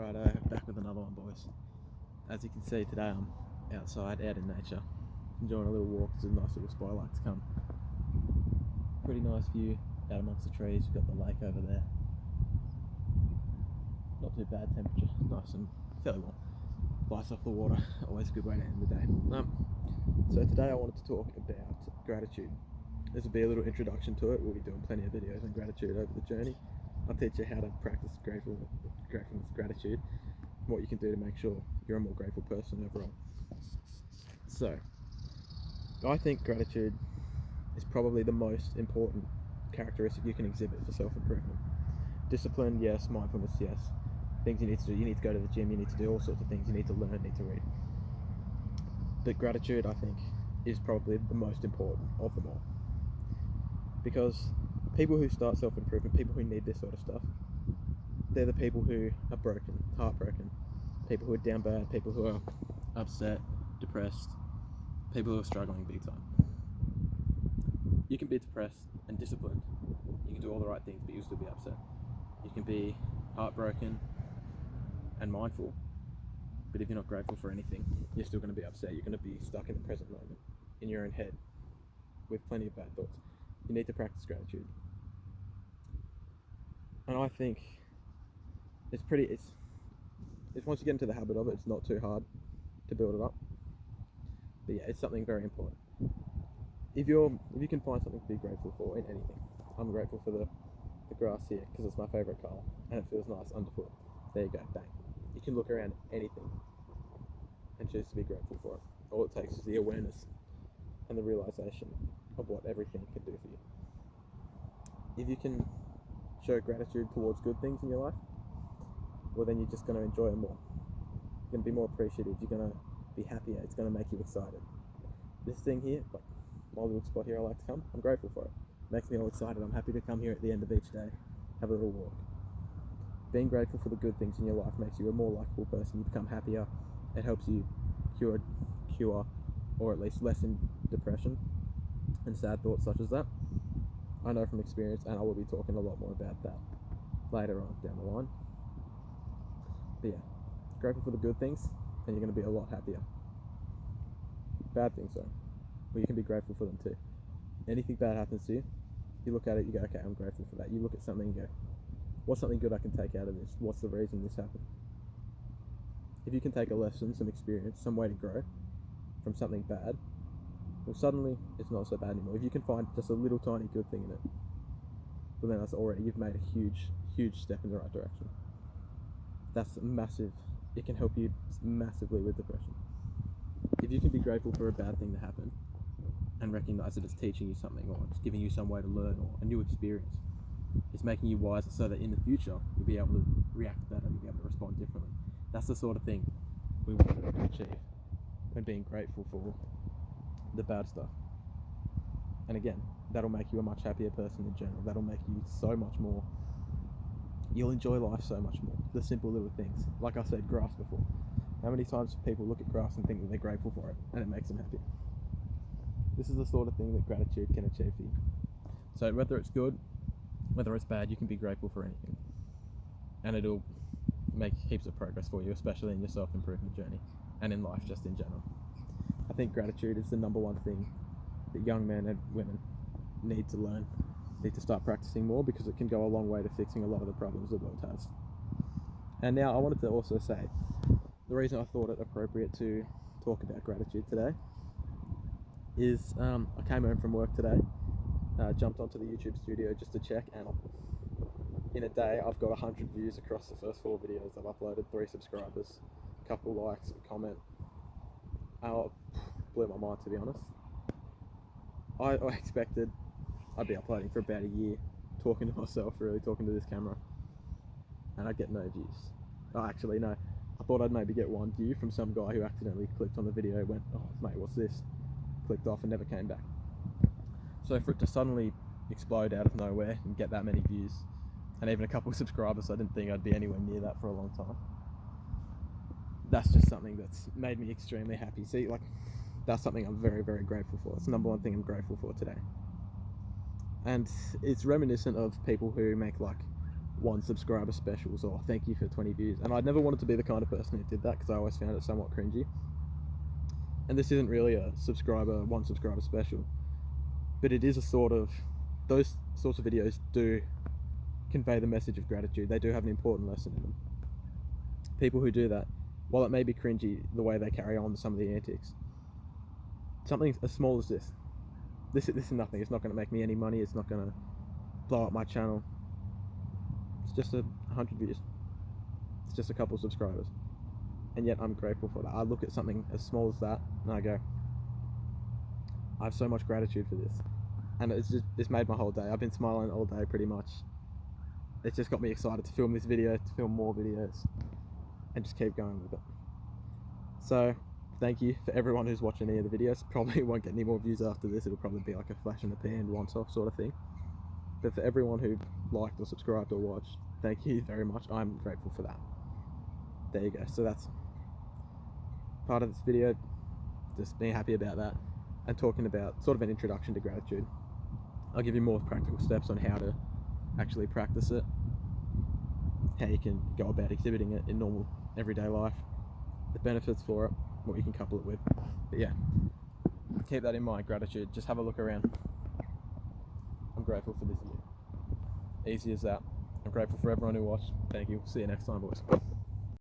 Righto, back with another one, boys. As you can see today, I'm outside, out in nature, enjoying a little walk. There's a nice little spot I like to come. Pretty nice view out amongst the trees. We've got the lake over there. Not too bad temperature, nice and fairly warm. Lights off the water, always a good way to end the day. So today I wanted to talk about gratitude. This will be a little introduction to it. We'll be doing plenty of videos on gratitude over the journey. I'll teach you how to practice gratefulness, gratitude, and what you can do to make sure you're a more grateful person overall. So, I think gratitude is probably the most important characteristic you can exhibit for self-improvement. Discipline, yes. Mindfulness, yes. Things you need to do. You need to go to the gym. You need to do all sorts of things. You need to learn, need to read. But gratitude, I think, is probably the most important of them all. Because people who start self-improvement, people who need this sort of stuff, they're the people who are broken, heartbroken, people who are down bad, people who are upset, depressed, people who are struggling big time. You can be depressed and disciplined. You can do all the right things, but you'll still be upset. You can be heartbroken and mindful, but if you're not grateful for anything, you're still going to be upset. You're going to be stuck in the present moment, in your own head, with plenty of bad thoughts. You need to practice gratitude. And I think it's once you get into the habit of it, it's not too hard to build it up. But yeah, it's something very important. If you can find something to be grateful for in anything, I'm grateful for the grass here because it's my favourite colour and it feels nice underfoot. There you go, bang. You can look around anything and choose to be grateful for it. All it takes is the awareness and the realisation of what everything can do for you. If you can show gratitude towards good things in your life, well then you're just going to enjoy it more. You're going to be more appreciative, you're going to be happier, it's going to make you excited. This thing here, like my little spot here I like to come, I'm grateful for it. It makes me all excited. I'm happy to come here at the end of each day, have a little walk. Being grateful for the good things in your life makes you a more likable person. You become happier. It helps you cure or at least lessen depression and sad thoughts such as that. I know from experience, and I will be talking a lot more about that later on down the line. But yeah, grateful for the good things and you're going to be a lot happier. Bad things though, well, you can be grateful for them too. Anything bad happens to you, you look at it, you go, okay, I'm grateful for that. You look at something and go, what's something good I can take out of this? What's the reason this happened? If you can take a lesson, some experience, some way to grow from something bad, well, suddenly it's not so bad anymore. If you can find just a little tiny good thing in it, well then that's already, you've made a huge step in the right direction. That's massive. It can help you massively with depression. If you can be grateful for a bad thing that happened and recognize that it's teaching you something, or it's giving you some way to learn, or a new experience, it's making you wiser so that in the future you'll be able to react better, you'll be able to respond differently. That's the sort of thing we want to achieve when being grateful for the bad stuff. And again, that'll make you a much happier person in general. That'll make you so much more, you'll enjoy life so much more. The simple little things. Like I said, grass before. How many times people look at grass and think that they're grateful for it and it makes them happy? This is the sort of thing that gratitude can achieve for you. So whether it's good, whether it's bad, you can be grateful for anything. And it'll make heaps of progress for you, especially in your self-improvement journey and in life just in general. I think gratitude is the number one thing that young men and women need to learn, need to start practicing more, because it can go a long way to fixing a lot of the problems the world has. And now I wanted to also say, the reason I thought it appropriate to talk about gratitude today is I came home from work today, jumped onto the YouTube studio just to check, and in a day I've got 100 views across the first 4 videos I've uploaded, 3 subscribers, a couple likes, a comment. Blew my mind, to be honest. I expected I'd be uploading for about a year, talking to myself, really talking to this camera, and I'd get no views. Oh, actually no, I thought I'd maybe get 1 view from some guy who accidentally clicked on the video, went, oh mate, what's this? Clicked off and never came back. So for it to suddenly explode out of nowhere and get that many views, and even a couple of subscribers, I didn't think I'd be anywhere near that for a long time. That's just something that's made me extremely happy. See, like, that's something I'm very, very grateful for. It's the number one thing I'm grateful for today. And it's reminiscent of people who make like 1 subscriber specials or thank you for 20 views. And I never wanted to be the kind of person who did that because I always found it somewhat cringy. And this isn't really a 1 subscriber special, but it is a sort of, those sorts of videos do convey the message of gratitude. They do have an important lesson in them. People who do that, while it may be cringy the way they carry on some of the antics, something as small as this is nothing. It's not going to make me any money. It's not going to blow up my channel. It's just 100 views. It's just a couple of subscribers. And yet I'm grateful for that. I look at something as small as that and I go, I have so much gratitude for this. And it's made my whole day. I've been smiling all day pretty much. It's just got me excited to film this video, to film more videos, and just keep going with it. So thank you for everyone who's watching any of the videos. Probably won't get any more views after this. It'll probably be like a flash in the pan, once off sort of thing. But for everyone who liked or subscribed or watched, thank you very much. I'm grateful for that. There you go. So that's part of this video, just being happy about that and talking about sort of an introduction to gratitude. I'll give you more practical steps on how to actually practice it, how you can go about exhibiting it in normal everyday life, the benefits for it, what you can couple it with. But yeah, keep that in mind, gratitude. Just have a look around. I'm grateful for this year. Easy as that. I'm grateful for everyone who watched. Thank you. See you next time, boys.